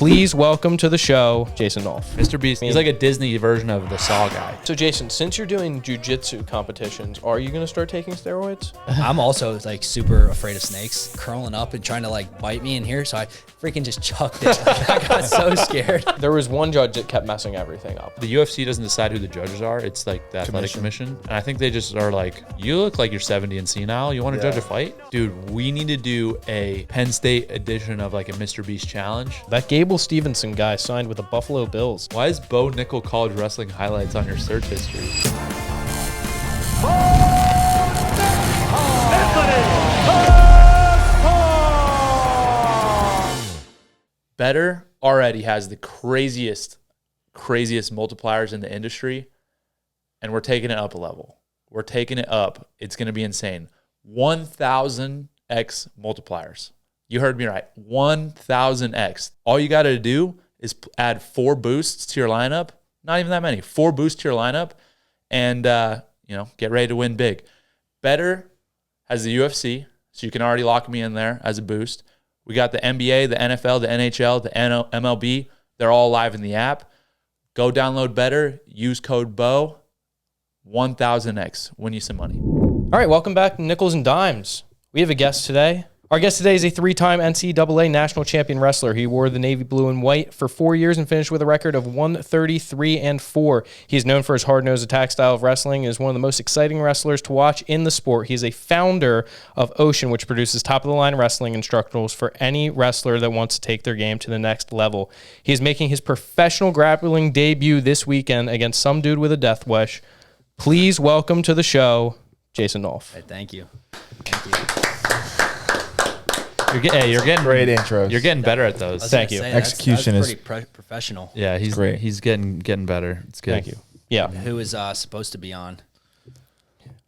Please welcome to the show, Jason Nolf. Mr. Beast, he's like a Disney version of the Saw guy. So Jason, since you're doing Jiu Jitsu competitions, are you going to start taking steroids? I'm also like super afraid of snakes curling up and trying to like bite me in here. So I freaking just chucked it. I got so scared. There was one judge that kept messing everything up. The UFC doesn't decide who the judges are. It's like the athletic commission. And I think they just are like, you look like you're 70 and senile. You want to judge a fight? Dude, we need to do a Penn State edition of like a Mr. Beast challenge. That Gable Steveson guy signed with the Buffalo Bills. Why is Bo Nickal college wrestling highlights on your search history? BETR already has the craziest multipliers in the industry, and we're taking it up a level. We're taking it up. It's going to be insane. 1,000x multipliers. You heard me right. 1,000x. All you got to do is add 4 boosts to your lineup. Not even that many. 4 boosts to your lineup, and get ready to win big. BETR has the UFC, so you can already lock me in there as a boost. We got the NBA, the NFL, the NHL, the MLB. They're all live in the app. Go download BETR. Use code BO. 1,000x. Win you some money. All right, welcome back to Nickels and Dimes. We have a guest today. Our guest today is a 3-time NCAA National Champion Wrestler. He wore the navy blue and white for 4 years and finished with a record of 133-4. He is known for his hard-nosed attack style of wrestling and is one of the most exciting wrestlers to watch in the sport. He is a founder of Ocean, which produces top-of-the-line wrestling instructionals for any wrestler that wants to take their game to the next level. He is making his professional grappling debut this weekend against some dude with a death wish. Please welcome to the show, Jason Nolf. Hey, thank you. Thank you. You're getting great intros. You're getting better at those. Thank you. Execution that's is pretty professional. Yeah, he's great. He's getting better. It's good. Thank you. Yeah. Who is supposed to be on?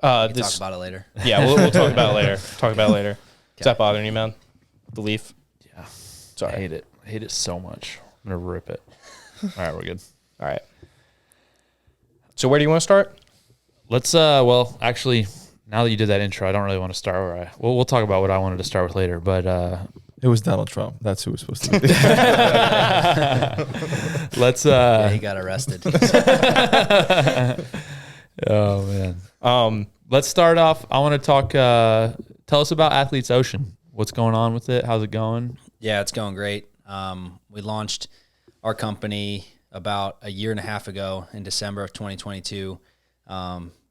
Talk about it later. Yeah, we'll talk about it later. Is that bothering you, man? The leaf? Yeah. Sorry. I hate it. I hate it so much. I'm going to rip it. All right, we're good. All right. So where do you want to start? Let's, actually, now that you did that intro, I don't really want to start where we'll talk about what I wanted to start with later, but it was Donald Trump. That's who was supposed to be. Let's yeah, he got arrested. Oh man. Let's start off. I want to talk tell us about Athletes Ocean. What's going on with it? How's it going? Yeah, it's going great. We launched our company about a year and a half ago in December of 2022.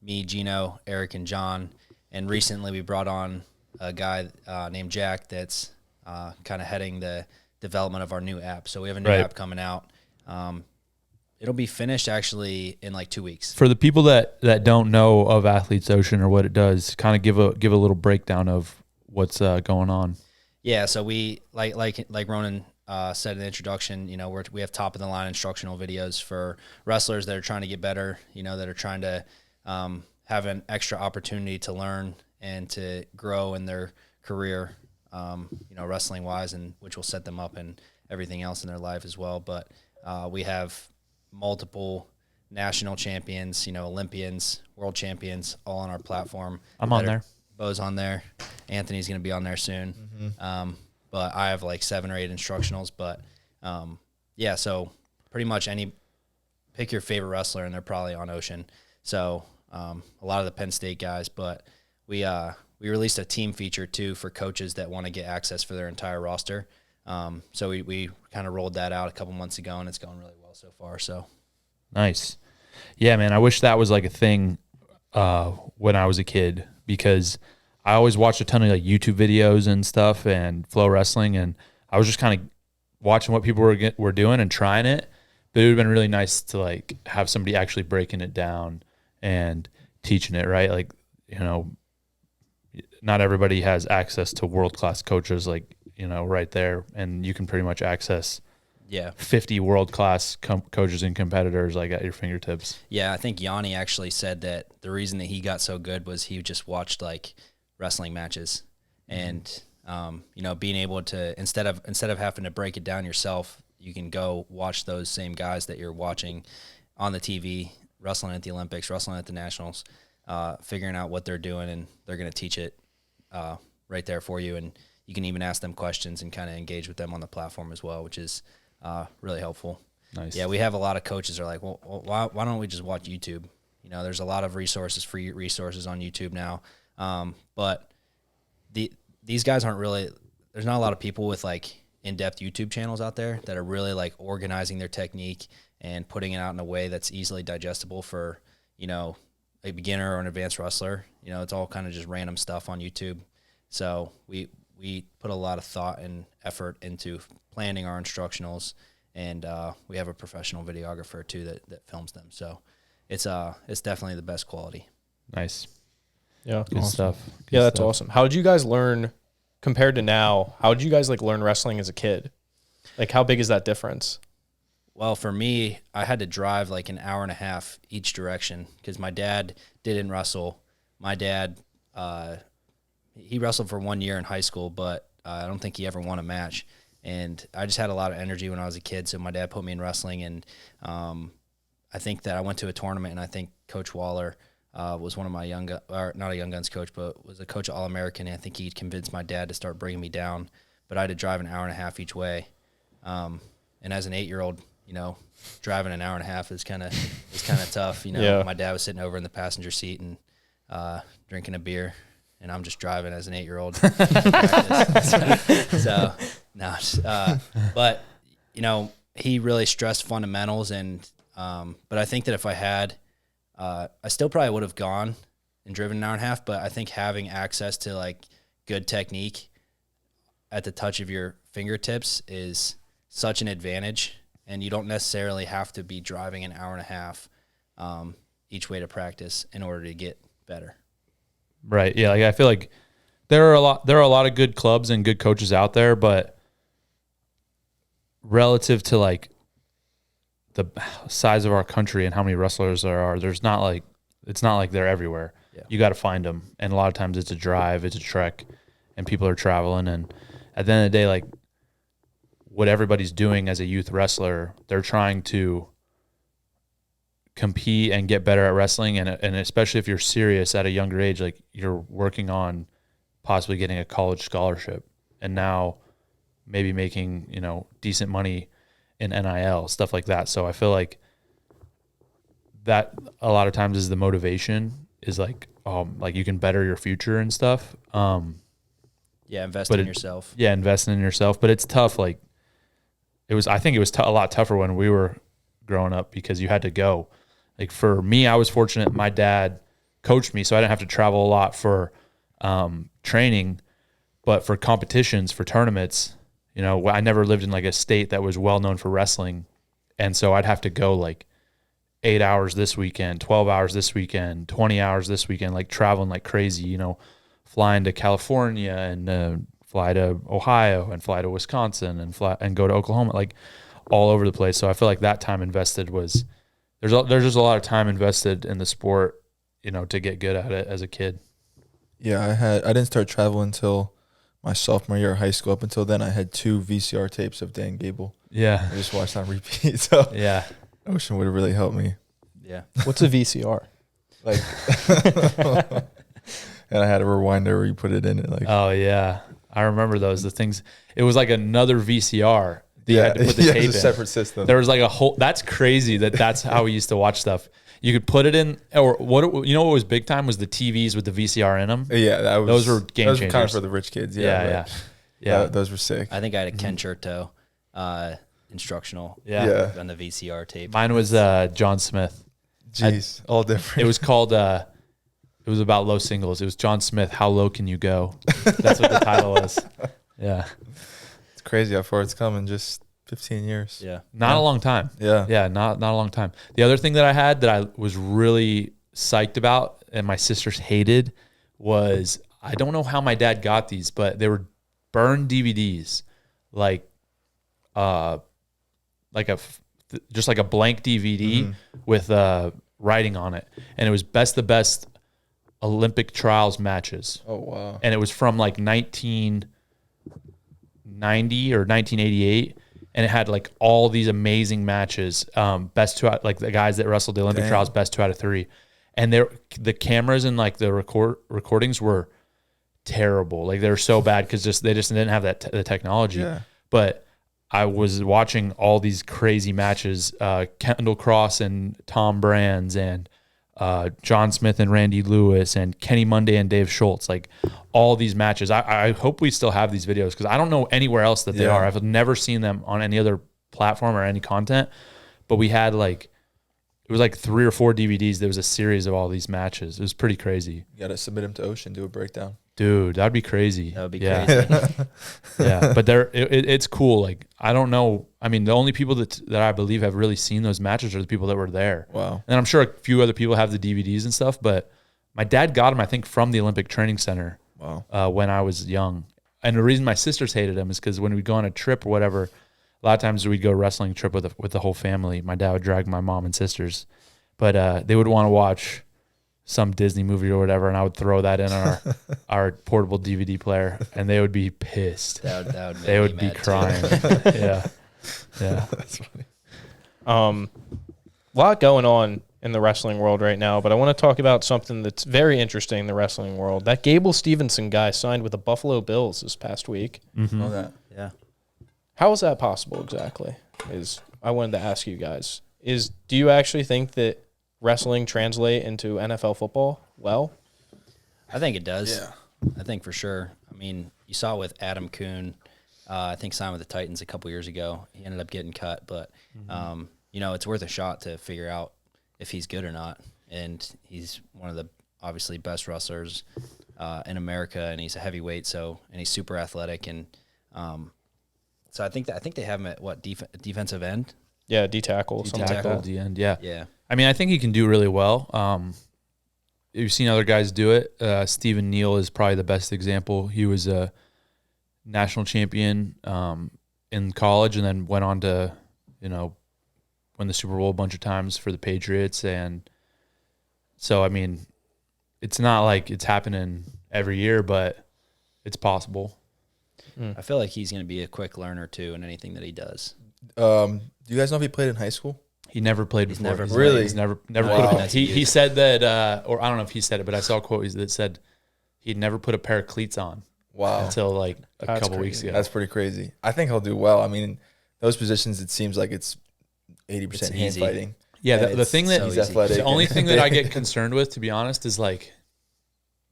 Me, Gino, Eric, and John. And recently we brought on a guy named Jack that's kind of heading the development of our new app. So we have a new app coming out. It'll be finished actually in like 2 weeks. For the people that don't know of Athletes Ocean or what it does, kind of give a little breakdown of what's going on. Yeah, so we like Ronan said in the introduction, we have top of the line instructional videos for wrestlers that are trying to get better, that are trying to have an extra opportunity to learn and to grow in their career, wrestling wise, and which will set them up and everything else in their life as well. But we have multiple national champions, Olympians, world champions, all on our platform. I'm on there. Bo's on there. Anthony's going to be on there soon. Mm-hmm. But I have like 7 or 8 instructionals. But so pretty much pick your favorite wrestler and they're probably on Ocean. So a lot of the Penn State guys, but we released a team feature too for coaches that want to get access for their entire roster. So we kind of rolled that out a couple months ago and it's going really well so far. So nice. Yeah, man. I wish that was like a thing when I was a kid, because I always watched a ton of like YouTube videos and stuff and Flow Wrestling, and I was just kind of watching what people were doing and trying it. But it would have been really nice to like have somebody actually breaking it down and teaching it, right? Like, not everybody has access to world-class coaches like, right there. And you can pretty much access 50 world-class coaches and competitors like at your fingertips. Yeah, I think Yanni actually said that the reason that he got so good was he just watched like wrestling matches, and being able to instead of having to break it down yourself, you can go watch those same guys that you're watching on the TV, wrestling at the Olympics, wrestling at the Nationals, figuring out what they're doing, and they're going to teach it right there for you. And you can even ask them questions and kind of engage with them on the platform as well, which is really helpful. Nice. Yeah, we have a lot of coaches that are like, well, why don't we just watch YouTube? You know, there's a lot of resources, free resources on YouTube now. But these guys aren't really, there's not a lot of people with like in-depth YouTube channels out there that are really like organizing their technique and putting it out in a way that's easily digestible for, you know, a beginner or an advanced wrestler. You know, it's all kind of just random stuff on YouTube. So we put a lot of thought and effort into planning our instructionals, and we have a professional videographer too that films them. So it's definitely the best quality. Nice. Yeah. Good stuff. Good Yeah, that's stuff. awesome. How did you guys learn compared to now? How did you guys like learn wrestling as a kid? Like, how big is that difference? Well, for me, I had to drive like an hour and a half each direction because my dad didn't wrestle. My dad, he wrestled for 1 year in high school, but I don't think he ever won a match. And I just had a lot of energy when I was a kid, so my dad put me in wrestling. And I think that I went to a tournament, and I think Coach Waller was one of my not a Young Guns coach, but was a coach of All-American. And I think he convinced my dad to start bringing me down. But I had to drive an hour and a half each way. And as an 8-year-old, you know, driving an hour and a half is kind of tough. You know, Yeah. My dad was sitting over in the passenger seat and drinking a beer, and I'm just driving as an 8-year-old. So no, but you know, he really stressed fundamentals, and but I think that if I had, I still probably would have gone and driven an hour and a half. But I think having access to like good technique at the touch of your fingertips is such an advantage. And you don't necessarily have to be driving an hour and a half each way to practice in order to get better. Right. Yeah. Like I feel like there are a lot of good clubs and good coaches out there, but relative to like the size of our country and how many wrestlers there are, it's not like they're everywhere. Yeah. You got to find them. And a lot of times it's a drive, it's a trek, and people are traveling. And at the end of the day, like, what everybody's doing as a youth wrestler, they're trying to compete and get better at wrestling. And especially if you're serious at a younger age, like you're working on possibly getting a college scholarship and now maybe making, you know, decent money in NIL, stuff like that. So I feel like that a lot of times is the motivation is like you can better your future and stuff. Yeah. Invest in yourself. Yeah. Investing in yourself, but it's tough. Like, I think it was a lot tougher when we were growing up because you had to go. Like for me, I was fortunate. My dad coached me, so I didn't have to travel a lot for training, but for competitions, for tournaments, you know, I never lived in like a state that was well known for wrestling. And so I'd have to go like 8 hours this weekend, 12 hours this weekend, 20 hours this weekend, like traveling like crazy, you know, flying to California and fly to Ohio and fly to Wisconsin and go to Oklahoma, like all over the place. So I feel like that time invested was there's just a lot of time invested in the sport, you know, to get good at it as a kid. Yeah, I didn't start traveling until my sophomore year of high school. Up until then, I had 2 VCR tapes of Dan Gable. Yeah. I just watched on repeat. So Yeah. Ocean would have really helped me. Yeah. What's a VCR? Like, and I had a rewinder where you put it in it. Like, Oh yeah. I remember those. The things. It was like another VCR. You had to put the tape it's a in. separate system. There was like a whole. That's crazy. That's how we used to watch stuff. You could put it in, or what? You know what was big time was the TVs with the VCR in them. Yeah, Those were game those changers. were kind of for the rich kids. Yeah. Those were sick. I think I had a Ken Chertow instructional Yeah. on the VCR tape. Mine was John Smith. Jeez, all different. It was called. It was about low singles. It was John Smith. How low can you go? That's what the title was. Yeah. It's crazy how far it's come in just 15 years. Yeah. Not a long time. Yeah. Yeah, not a long time. The other thing that I had that I was really psyched about and my sisters hated was, I don't know how my dad got these, but they were burned DVDs, just like a blank DVD with writing on it. And it was the best Olympic trials matches. Oh, wow. And it was from like 1990 or 1988. And it had like all these amazing matches, best 2 out, like the guys that wrestled the Olympic trials, best 2 out of 3. And the cameras and like the recordings were terrible. Like they were so bad because they just didn't have the technology. Yeah. But I was watching all these crazy matches, Kendall Cross and Tom Brands and John Smith and Randy Lewis and Kenny Monday and Dave Schultz, like all these matches. I hope we still have these videos because I don't know anywhere else that they are. I've never seen them on any other platform or any content, but we had like, it was like 3 or 4 DVDs. There was a series of all these matches. It was pretty crazy. You got to submit them to Ocean, do a breakdown. Dude, that'd be crazy. That would be crazy. Yeah, but it's cool. Like, I don't know. I mean, the only people that I believe have really seen those matches are the people that were there. Wow. And I'm sure a few other people have the DVDs and stuff, but my dad got them, I think, from the Olympic Training Center. Wow. When I was young. And the reason my sisters hated them is because when we'd go on a trip or whatever, a lot of times we'd go wrestling trip with the whole family. My dad would drag my mom and sisters, but they would want to watch some Disney movie or whatever, and I would throw that in our portable DVD player, and they would be pissed. They would be crying. Yeah. That's funny. A lot going on in the wrestling world right now, but I want to talk about something that's very interesting in the wrestling world. That Gable Steveson guy signed with the Buffalo Bills this past week. Know that. Yeah. How is that possible exactly? I wanted to ask you guys. Do you actually think that wrestling translate into NFL football well? I think it does. Yeah. I think for sure. I mean, you saw with Adam Kuhn, I think signed with the Titans a couple years ago. He ended up getting cut, but it's worth a shot to figure out if he's good or not. And he's one of the obviously best wrestlers in America, and he's a heavyweight, and he's super athletic, and so I think they have him at what defensive end. Yeah, D-tackle. D-end, yeah. Yeah. I mean, I think he can do really well. You've seen other guys do it. Stephen Neal is probably the best example. He was a national champion in college and then went on to, win the Super Bowl a bunch of times for the Patriots. And so, I mean, it's not like it's happening every year, but it's possible. I feel like he's going to be a quick learner, too, in anything that he does. Do you guys know if he played in high school? He never played before. Never He's Really? He's never Wow. put he said that, or I don't know if he said it, but I saw a quote that said he'd never put a pair of cleats on Wow. until like a That's couple crazy. weeks ago. That's pretty crazy. I think he'll do well. I mean, those positions, it seems like it's 80% It's hand easy. fighting. Yeah, Yeah, the it's thing that so He's easy. athletic. the only thing that I get concerned with, to be honest, is like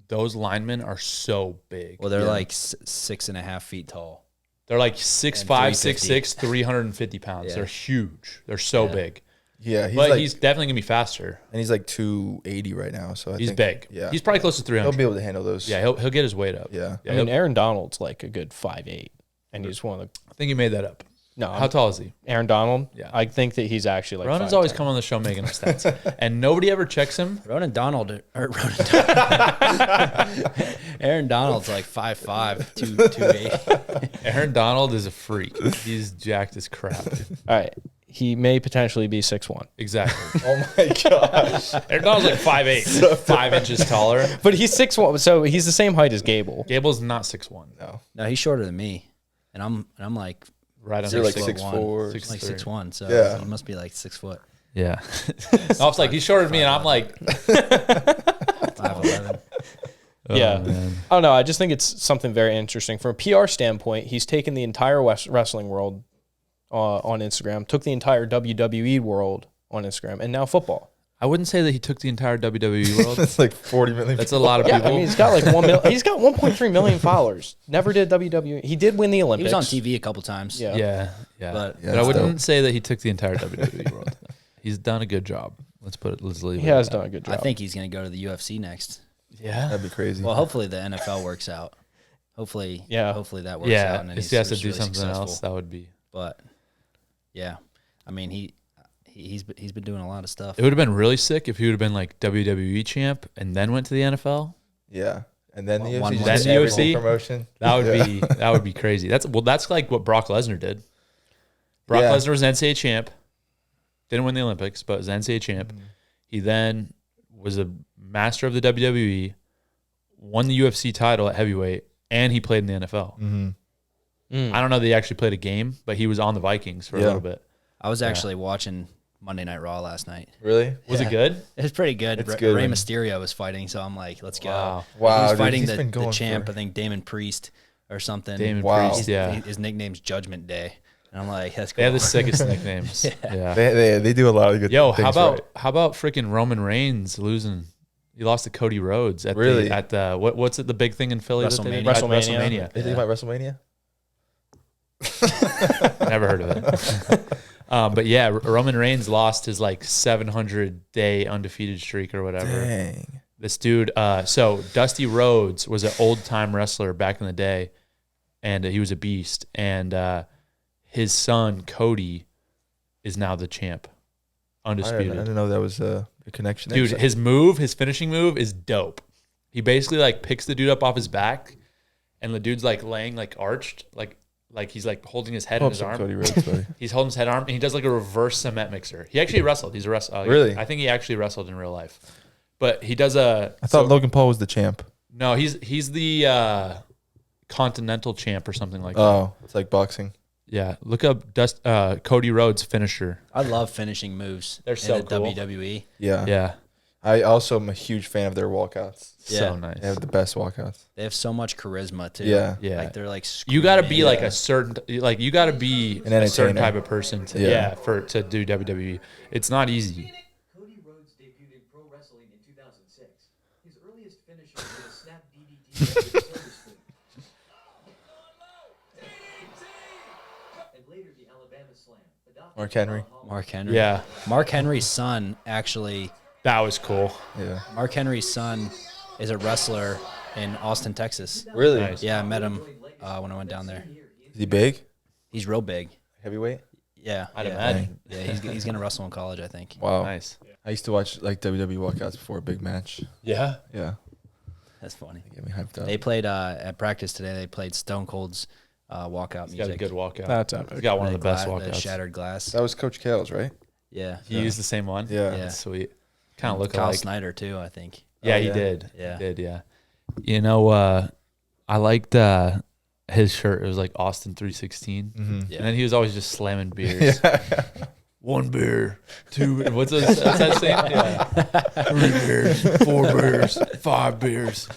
those linemen are so big. Well, they're Yeah. like 6.5 feet tall. They're like 6'5", 6'6", 350 pounds. Yeah. They're huge. They're so Yeah. big. Yeah, He's definitely gonna be faster. and he's like 280 right now. So He's think, big. Yeah, He's probably close to 300. he'll be able to handle those. Yeah, he'll get his weight up. Yeah. Yeah, I mean, he'll- Aaron Donald's like a good 5'8", and he's one of the I think you made that up. no. How tall is he? Aaron Donald. Yeah. I think that he's actually like. Ronan's 5'10". always come on the show making up stats, and nobody ever checks him. Aaron Donald's like 5'5", 280. Aaron Donald is a freak. He's jacked as crap. All right, he may potentially be 6'1", Exactly. Oh my gosh. Aaron Donald's like 5'8", 5 inches taller. but he's 6'1", so he's the same height as Gable. Gable's not 6'1". No. No, he's shorter than me, and I'm like Right on You're like 6'1", 6'4". 6'3". 6'1", so Yeah. he must be like 6 foot. Yeah. I was like, he's shorter than me, and I'm like, 5'11". Yeah. man. I don't know. I just think it's something very interesting. From a PR standpoint, he's taken the entire wrestling world on Instagram, took the entire WWE world on Instagram, and now football. I wouldn't say that he took the entire WWE world. That's like 40 million. That's a lot of Yeah, people. I mean, he's got like 1.3 million followers. Never did WWE. He did win the He Olympics. was on TV a couple times. Yeah. yeah. But- But I that's wouldn't dope. say that he took the entire WWE world. He's done a good job. Let's leave it. He at has that. done a good job. I think he's going to go to the UFC next. Yeah. That'd be crazy. Well, hopefully the NFL works out. Hopefully that works out. Yeah. And If he has to he's do really something successful. else, that would be. But yeah, I mean he's been doing a lot of stuff. It would have been really sick if he would have been like WWE champ and then went to the NFL. Yeah. And then the One- UFC. then just the every UFC? promotion. That would be crazy. That's like what Brock Lesnar did. Brock Yeah. Lesnar was an NCAA champ. Didn't win the Olympics, but was an NCAA champ. He then was a master of the WWE, won the UFC title at heavyweight, and he played in the NFL. Mm-hmm. I don't know that he actually played a game, but he was on the Vikings for a Yeah. little bit. I was actually watching Monday Night Raw last night. Really? Was Yeah. it good? It was pretty good. It's good Rey when- Mysterio was fighting, so I'm like, let's go. Wow. Wow, He was dude, fighting he's the, been the going champ, for- I think Damon Priest or something. Damon Wow. Priest, yeah. His nickname's Judgment Day. And I'm like, that's cool. They have the sickest nicknames. Yeah. They do a lot of good. Yo, things how about freaking Roman Reigns losing? He lost to Cody Rhodes at Really? the what's it, the big thing in Philly? that they did? WrestleMania. They think about WrestleMania. Never heard of it. But yeah, Roman Reigns lost his like 700-day undefeated streak or whatever. Dang. This dude, so Dusty Rhodes was an old-time wrestler back in the day, and he was a beast. And his son, Cody, is now the champ. I Undisputed. didn't know that was a connection. Dude, his finishing move is dope. He basically like picks the dude up off his back, and the dude's like laying like arched, like he's like holding his head in his arm. Cody Rhodes, buddy. He's holding his head arm, and he does like a reverse cement mixer. He actually wrestled. He's a wrestler. Really? I think he actually wrestled in real life. But he does a. I thought Logan Paul was the champ. No, he's the continental champ or something like that. Oh, it's like boxing. Yeah, look up Cody Rhodes finisher. I love finishing moves. They're so in the cool. WWE. Yeah. Yeah, I also am a huge fan of their walkouts. so Yeah. nice. They have the best walkouts. They have so much charisma too. Yeah. Yeah, Like they're like you got to be screaming. like a certain, like you got to be An a certain entertainer. type of person to Yeah. to do WWE. It's not easy. Cody Rhodes debuted in pro wrestling in 2006. His earliest finisher was a snap DDT over the silver spoon. And later the Alabama Slam. adopted Mark Henry. Sean Holland. Mark Henry. Yeah, Mark Henry's son actually. that was cool. Yeah. Mark Henry's son is a wrestler in Austin, Texas. Really? Nice. Yeah, I met him when I went down there. Is he big? He's real big. Heavyweight? Yeah, I'd yeah. imagine. Yeah, he's gonna wrestle in college, I think. Wow. Nice. I used to watch like WWE walkouts before a big match. Yeah. Yeah. That's funny. Get me hyped up. They played at practice today. They played Stone Cold's walkout He's got music. a good walkout. That's epic. He's got one of the best The walkouts. shattered glass. That was Coach Kale's, right? Yeah. He used the same one. Yeah. Yeah. That's sweet. Kind of look Kyle alike. Snyder too, I think. Yeah, Oh, he yeah. did. Yeah. He did. Yeah. You know, I liked his shirt. It was like Austin 316, Mm-hmm. Yeah. and then he was always just slamming beers. One beer, two. What's that saying? Yeah. 3 beers, 4 beers, 5 beers,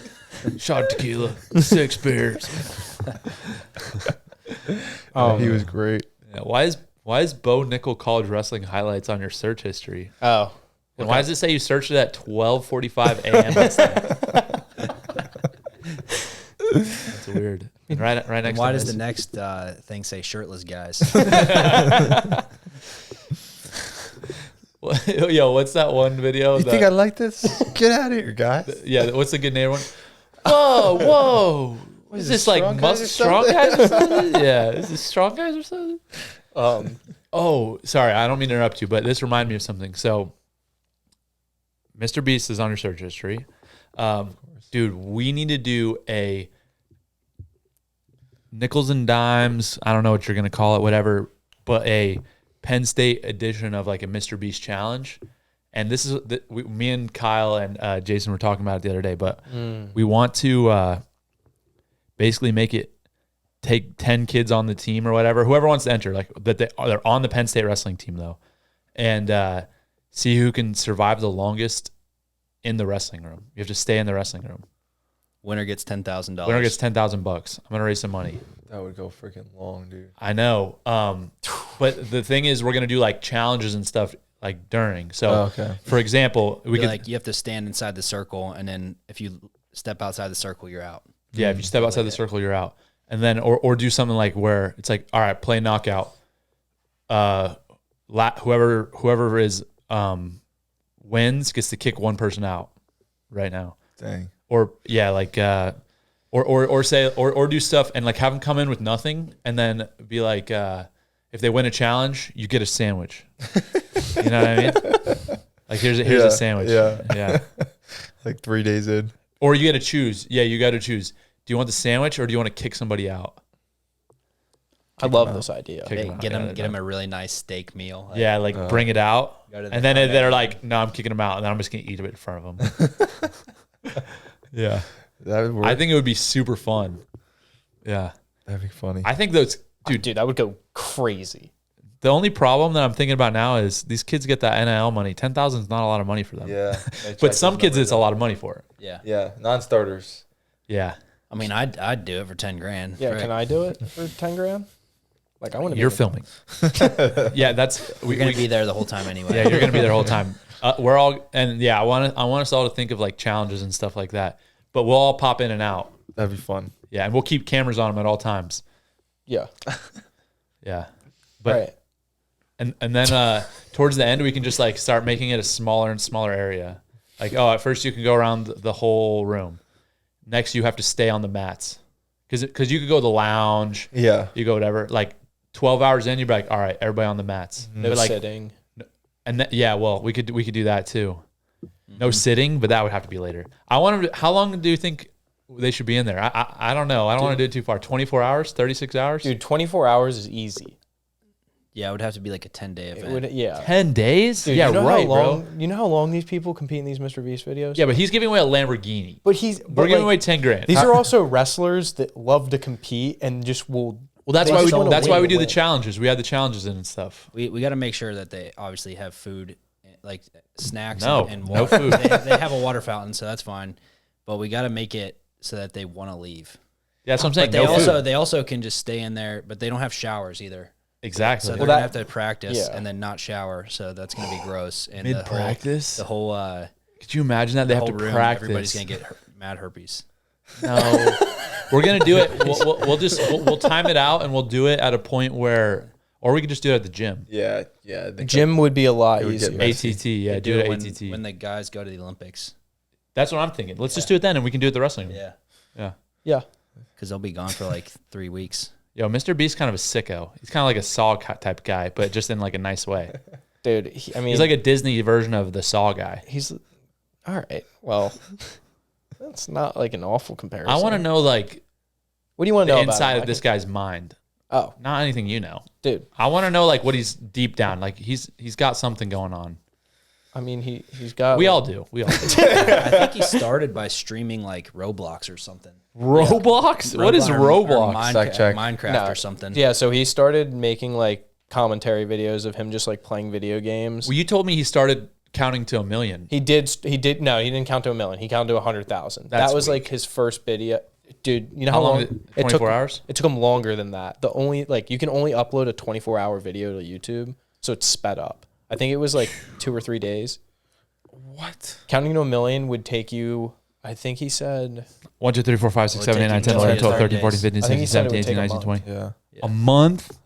shot of tequila, 6 beers. Oh, He was great. Yeah, why is Bo Nickal college wrestling highlights on your search history? Oh, And why does it say you searched it at 12:45 a.m.? That's weird. And right next. And to why does this- the next thing say shirtless guys? Yo, what's that one video? You think I like this? Get out of here, guys. Yeah, what's the good name one? Whoa. Is this like Strong Guys or strong something? guys or something? Yeah, is this strong guys or something? Oh, sorry, I don't mean to interrupt you, but this reminded me of something. So, Mr. Beast is on your search history. Dude, we need to do a nickels and dimes. I don't know what you're gonna call it, whatever, but a Penn State edition of like a Mr. Beast challenge. And this is me and Kyle and Jason were talking about it the other day, but we want to basically make it take 10 kids on the team or whatever, whoever wants to enter, like that they're on the Penn State wrestling team though, and see who can survive the longest in the wrestling room. You have to stay in the wrestling room. Winner gets $10,000. Winner gets $10,000. I'm gonna raise some money. That would go freaking long, dude. I know, but the thing is, we're gonna do like challenges and stuff like during. So, Okay. for example, we could like you have to stand inside the circle, and then if you step outside the circle, you're out. Yeah, if you step outside the circle, you're out. And then, or do something like where it's like, all right, play knockout. Whoever is wins gets to kick one person out right now. Dang. Or yeah, like or say or do stuff and like have them come in with nothing and then be like, if they win a challenge, you get a sandwich. You know what I mean? Like here's Yeah, a sandwich. Yeah. Like 3 days in. Or you got to choose. Yeah, you got to choose. Do you want the sandwich or do you want to kick somebody out? I love this idea. Kick Hey, them out. get Yeah, him a really nice steak meal. Like, Yeah, like bring it out. Go to the And then front they're like, no, I'm kicking them out. And then I'm just going to eat it in front of them. Yeah. That would work. I think it would be super fun. Yeah. That'd be funny. I think those, Dude, that would go crazy. the only problem that I'm thinking about now is these kids get that NIL money. 10,000 is not a lot of money for them. yeah. But some kids, it's a lot of money for it. yeah. Yeah. Non-starters. Yeah. I mean, I'd do it for $10,000. Yeah, Frick. can I do it for 10 grand? Like I want to. You're filming. Yeah, We're gonna be there the whole time anyway. Yeah, you're gonna be there the whole time. We're all, and yeah, I want us all to think of like challenges and stuff like that. But we'll all pop in and out. That'd be fun. Yeah, and we'll keep cameras on them at all times. Yeah. Yeah, but Right. and then towards the end we can just like start making it a smaller and smaller area. Like at first you can go around the whole room. Next you have to stay on the mats because you could go to the lounge. Yeah. You go whatever. Like 12 hours in, you'd be like, all right, everybody on the mats. No But, like, sitting. And yeah, well, we could do that too. No sitting, but that would have to be later. I want to. How long do you think they should be in there? I don't know. I don't want to do it too far. 24 hours, 36 hours. Dude, 24 hours is easy. Yeah, it would have to be like a 10-day It event. would, yeah. 10 days? Dude, yeah, you know right, how long, bro. You know how long these people compete in these Mr. Beast videos? Yeah, but he's giving away a Lamborghini. But We're giving away 10 grand. These are also wrestlers that love to compete and just will. Well, that's they why just wanna that's why we win. do the challenges. We have the challenges in and stuff. We got to make sure that they obviously have food, like snacks No, and no water. food. They have a water fountain, so that's fine. But we got to make it so that they want to leave. Yeah, that's what I'm saying. But No food. they also can just stay in there, but they don't have showers either. Exactly. So they're Well, gonna that- have to practice yeah. and then not shower. So that's gonna be gross. And Mid-practice? the whole Could you imagine that they have whole to room, practice? everybody's gonna get mad herpes. No, we're gonna do it. We'll time it out and we'll do it at a point where, or we could just do it at the gym. Yeah. Yeah. I think Gym would be a lot It would get easier. messy. ATT, yeah, They do it when, at ATT. when the guys go to the Olympics. That's what I'm thinking. Let's just do it then, and we can do it at the wrestling. room. Yeah, Yeah. because they'll be gone for like 3 weeks. Yo, Mr. Beast's kind of a sicko. He's kind of like a Saw type guy, but just in like a nice way. Dude, I mean, He's like a Disney version of the Saw guy. he's all right. Well, that's not like an awful comparison. I want to know like What do you want to the know about inside him? of this guy's mind. Oh, Not anything you know. dude. I want to know like what he's deep down. Like he's got something going on. I mean, he's got. We like, all do. We all do. I think he started by streaming like Roblox or something. Roblox? What is Or Roblox? Fact check. Minecraft No. or something. Yeah, so he started making like commentary videos of him just like playing video games. Well, you told me he started counting to 1 million. He did. No, he didn't count to 1 million. He counted to 100,000. That's That was weak. like his first video. Dude, you know How how, long long did it- it 24 took? hours? It took him longer than that. The only like you can only upload a 24-hour video to YouTube, so it's sped up. I think it was like 2 or 3 days. What? Counting to 1 million would take you. I think he said. 1, 2, 3, 4, 5, 6, 7, 8, 9, 10, 11, 12, 13, 14, 15, I think he 16, said it 17, would 18, take a 19, 20. Yeah. A month?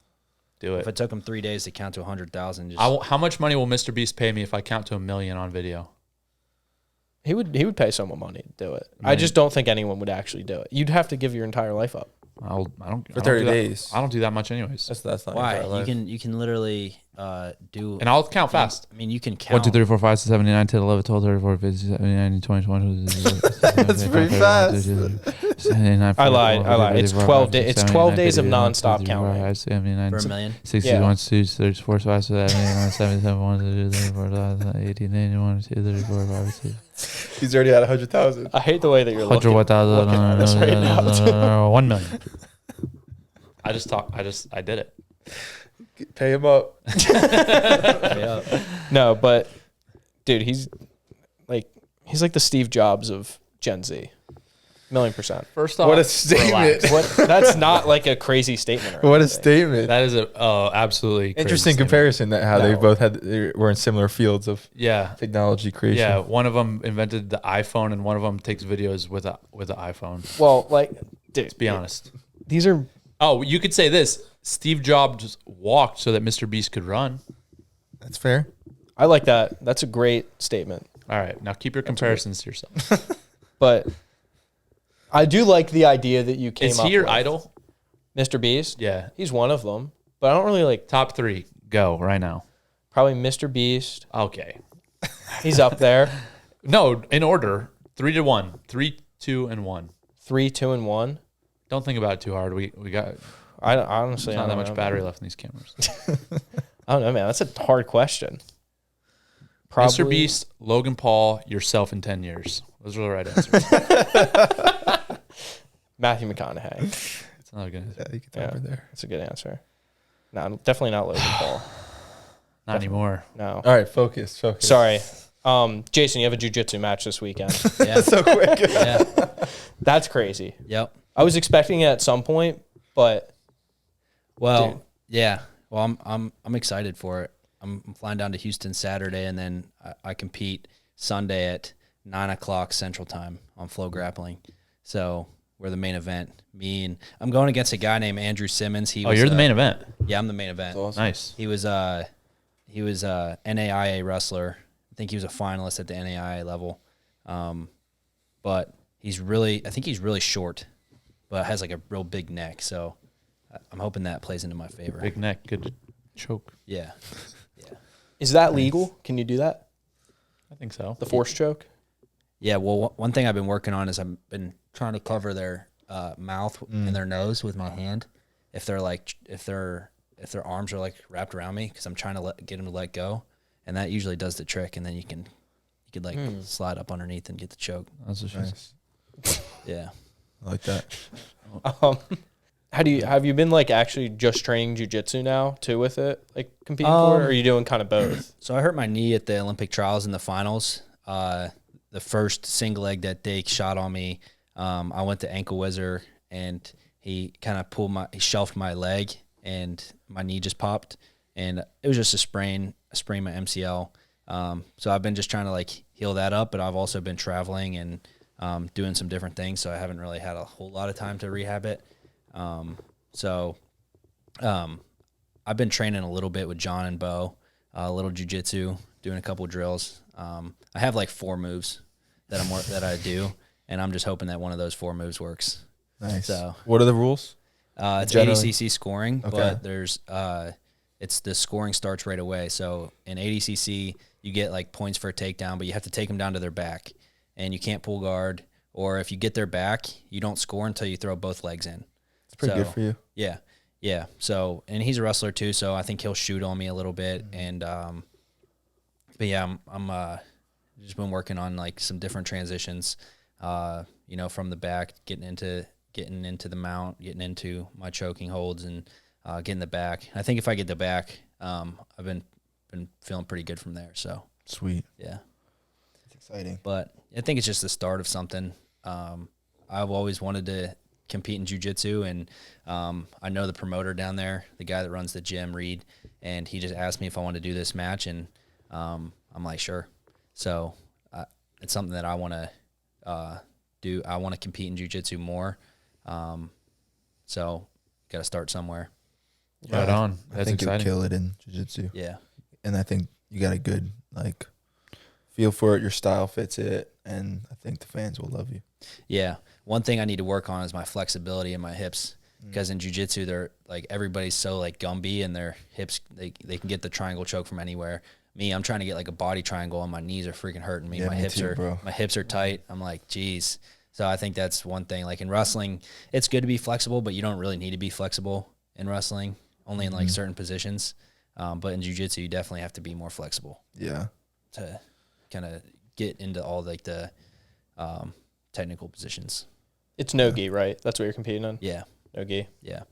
Do If it. it took him 3 days to count to 100,000, just How much money will Mr. Beast pay me if I count to 1 million on video? He would pay someone money to do it. I just don't think anyone would actually do it. You'd have to give your entire life up. I don't For I don't 30 do that- days. I don't do that much anyways. That's not why your entire life. you can literally do. And I'll count fast. I mean, you can 1, count. 2, 3, 4, 5, 6, 7, 8, 9, 10, 11, 12, 13, 14, 15, 16, 17, 18, 20, 21, 22, That's pretty fast. I lied. It's 12 days. It's 12 days of nonstop counting. for $1 million. 61, 2, 34, 5, 7, 8, 9, 77, 1, 2, 3, 4, 5, 18, 81, 2, 3, 4, 5, 6. He's already at 100,000. I hate the way that you're 100, looking at us right now. 1 million. I did it. Pay him up. No, but dude, he's like the Steve Jobs of Gen Z. 1,000,000%. First off, What a statement. relax. That's not like a crazy statement. Or What a anything. statement. That is absolutely crazy Interesting statement. comparison that how they No. both were in similar fields of Yeah. technology creation. Yeah, one of them invented the iPhone, and one of them takes videos with the iPhone. Well, like, dude, Be honest. these are Oh, you could say this: Steve Jobs walked so that Mr. Beast could run. That's fair. I like that. That's a great statement. All right, now keep your comparisons to yourself. But I do like the idea that you came Is up he your with. idol? Mr. Beast? Yeah. He's one of them. But I don't really like Top 3, go right now. probably Mr. Beast. Okay. He's up there. No, in order: 3 to 1, 3, 2, and 1. 3, 2, and 1. Don't think about it too hard. We got I honestly there's not I that don't much know. battery left in these cameras. I don't know, man. That's a hard question. Mr. Beast, Logan Paul, yourself in 10 years. Those are the right answers. Matthew McConaughey. It's not a good answer. Yeah, you can Yeah. tap in there. That's a good answer. No, definitely not Logan Paul. Not anymore. No. All right, focus. Sorry. Jason, you have a jiu-jitsu match this weekend. Yeah. So quick. Yeah. That's crazy. Yep. I was expecting it at some point, but Well, Dude. Yeah. Well, I'm excited for it. I'm flying down to Houston Saturday, and then I compete Sunday at 9:00 Central Time on Flow Grappling. So we're the main event. I'm going against a guy named Andrew Simmons. You're the main event. Yeah, I'm the main event. Awesome. Nice. He was a NAIA wrestler. I think he was a finalist at the NAIA level. But I think he's really short, but has like a real big neck. So I'm hoping that plays into my favor. Big neck, good to choke. Yeah. Is that legal? Can you do that? I think so. The force choke? Yeah. Well, one thing I've been working on is I've been trying to cover their mouth and their nose with my hand. If their arms are like wrapped around me, because I'm trying to get them to let go, and that usually does the trick. And then you could like slide up underneath and get the choke. That's a Nice. Yeah. I like that. Have you been like actually just training jiu-jitsu now too with it, like competing for it, or are you doing kind of both? So I hurt my knee at the Olympic trials in the finals. The first single leg that Dake shot on me, I went to ankle whizzer, and he kind of he shelved my leg, and my knee just popped, and it was just a sprain. I sprained my MCL. So I've been just trying to like heal that up, but I've also been traveling and doing some different things, so I haven't really had a whole lot of time to rehab it. I've been training a little bit with John and Bo, a little jiu-jitsu, doing a couple of drills. I have like 4 moves that I do, and I'm just hoping that one of those 4 moves works. Nice. So what are the rules? it's Generally? ADCC scoring, Okay. but there's it's the scoring starts right away. So in ADCC, you get like points for a takedown, but you have to take them down to their back, and you can't pull guard. Or if you get their back, you don't score until you throw both legs in. It's pretty good for you. Yeah, yeah. So, and he's a wrestler too, so I think he'll shoot on me a little bit. And but yeah, I'm just been working on like some different transitions. From the back, getting into the mount, getting into my choking holds, and getting the back. I think if I get the back, I've been feeling pretty good from there. So Sweet. yeah, It's exciting. but I think it's just the start of something. I've always wanted to compete in jiu-jitsu, and I know the promoter down there, the guy that runs the gym, Reed, and he just asked me if I wanted to do this match, and I'm like, sure. So it's something that I want to do. I want to compete in jiu-jitsu more. So got to start somewhere. Right on. I That's think you'll exciting. kill it in jiu-jitsu. Yeah. And I think you got a good like feel for it. Your style fits it, and I think the fans will love you. Yeah. One thing I need to work on is my flexibility in my hips, because in jiu-jitsu, they're like, everybody's so like Gumby, and their hips, they can get the triangle choke from anywhere. Me, I'm trying to get like a body triangle, and my knees are freaking hurting me. Yeah, my me hips too, are bro. my hips are tight. I'm like, geez. So I think that's one thing. Like in wrestling, it's good to be flexible, but you don't really need to be flexible in wrestling, only in like certain positions. But in jiu-jitsu, you definitely have to be more flexible Yeah. to kind of get into all like the technical positions. It's no-gi, right? That's what you're competing in? Yeah. No-gi. Yeah.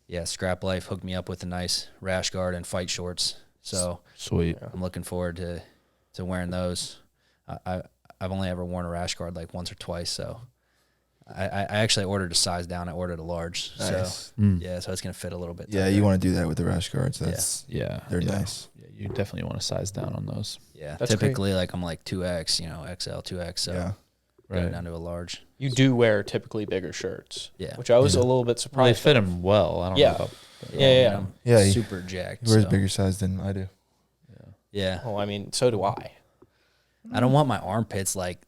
Yeah. Scrap Life hooked me up with a nice rash guard and fight shorts. So Sweet. I'm looking forward to wearing those. I've only ever worn a rash guard like once or twice. So I actually ordered a size down. I ordered a large. Nice. So yeah, so it's going to fit a little bit. Yeah, tighter. you want to do that with the rash guards. That's Yeah. they're yeah. nice. Yeah, you definitely want to size down on those. Yeah. That's Typically like I'm like 2X, XL, 2X. So Yeah. got it Right. down to a large. You do wear typically bigger shirts. Yeah. Which I was a Yeah. little bit They surprised. fit him well. I don't Yeah. know about Yeah. I'm Yeah, he- super jacked. He wears so, bigger size than I do. Yeah. Well, I mean, so do I. I don't want my armpits like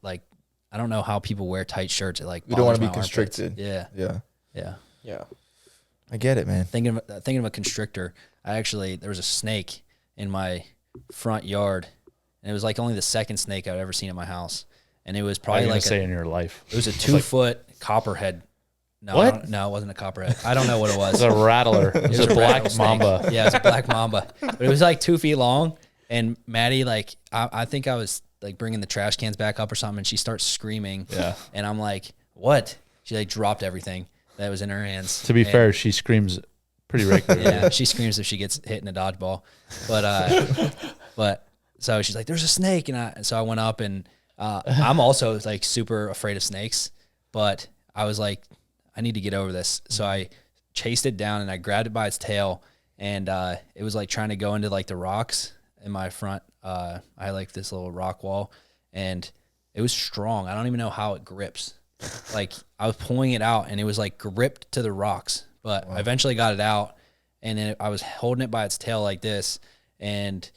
I don't know how people wear tight shirts. It like You don't bothers wanna be my armpits. constricted. Yeah. Yeah. Yeah. Yeah. I get it, man. Thinking of a constrictor. There was a snake in my front yard, and it was like only the second snake I'd ever seen in my house, and it was Probably probably like like say in your life. it was a 2-foot copperhead. No, What? No, it wasn't a copperhead. I don't know what it was. It's a rattler. It's a black rattlesnake. mamba. Yeah, it's a black mamba. But it was like 2 feet long. And Maddie, like, I think I was like bringing the trash cans back up or something, and she starts screaming. Yeah. And I'm like, what? She like dropped everything that was in her hands. To be And, fair, she screams pretty regularly. yeah, she screams if she gets hit in a dodgeball. But so she's like, there's a snake. And so I went up, and I'm also like super afraid of snakes, but I was like, I need to get over this. So I chased it down, and I grabbed it by its tail, and it was like trying to go into like the rocks in my front. I had like this little rock wall, and it was strong. I don't even know how it grips. Like I was pulling it out, and it was like gripped to the rocks. But I eventually got it out, and then I was holding it by its tail like this, and